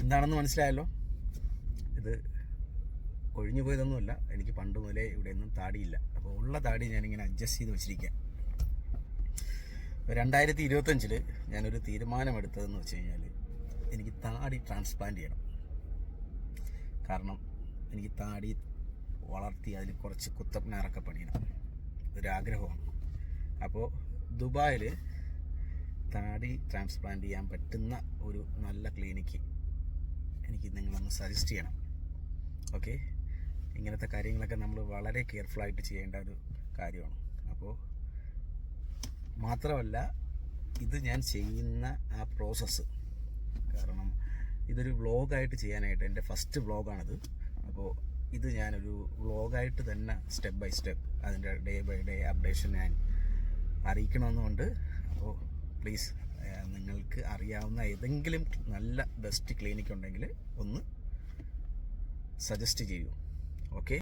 എന്താണെന്ന് മനസ്സിലായല്ലോ. ഇത് കൊഴിഞ്ഞു പോയതൊന്നുമല്ല, എനിക്ക് പണ്ട് മുതലേ ഇവിടെയൊന്നും താടിയില്ല. അപ്പോൾ ഉള്ള താടി ഞാനിങ്ങനെ അഡ്ജസ്റ്റ് ചെയ്ത് വെച്ചിരിക്കുക. 2025 ഞാനൊരു തീരുമാനമെടുത്തതെന്ന് വെച്ച് കഴിഞ്ഞാൽ എനിക്ക് താടി ട്രാൻസ്പ്ലാന്റ് ചെയ്യണം. കാരണം എനിക്ക് താടി വളർത്തി അതിൽ കുറച്ച് കുത്തപ്പനാറൊക്കെ പണിയണം, ഒരാഗ്രഹമാണ്. അപ്പോൾ ദുബായിൽ താടി ട്രാൻസ്പ്ലാന്റ് ചെയ്യാൻ പറ്റുന്ന ഒരു നല്ല ക്ലിനിക്ക് എനിക്ക് നിങ്ങളൊന്ന് സജസ്റ്റ് ചെയ്യണം. ഓക്കെ, ഇങ്ങനത്തെ കാര്യങ്ങളൊക്കെ നമ്മൾ വളരെ കെയർഫുള്ളായിട്ട് ചെയ്യേണ്ട ഒരു കാര്യമാണ്. അപ്പോൾ മാത്രമല്ല, ഇത് ഞാൻ ചെയ്യുന്ന ആ പ്രോസസ്സ്, കാരണം ഇതൊരു വ്ളോഗായിട്ട് ചെയ്യാനായിട്ട് എൻ്റെ ഫസ്റ്റ് വ്ളോഗാണിത്. അപ്പോൾ ഇത് ഞാനൊരു വ്ളോഗായിട്ട് തന്നെ സ്റ്റെപ്പ് ബൈ സ്റ്റെപ്പ് അതിൻ്റെ ഡേ ബൈ ഡേ അപ്ഡേഷൻ ഞാൻ അറിയിക്കണമെന്നുണ്ട്. അപ്പോൾ പ്ലീസ്, നിങ്ങൾക്ക് അറിയാവുന്ന ഏതെങ്കിലും നല്ല ബെസ്റ്റ് ക്ലിനിക്ക് ഉണ്ടെങ്കിൽ ഒന്ന് സജസ്റ്റ് ചെയ്യൂ. ഓക്കെ.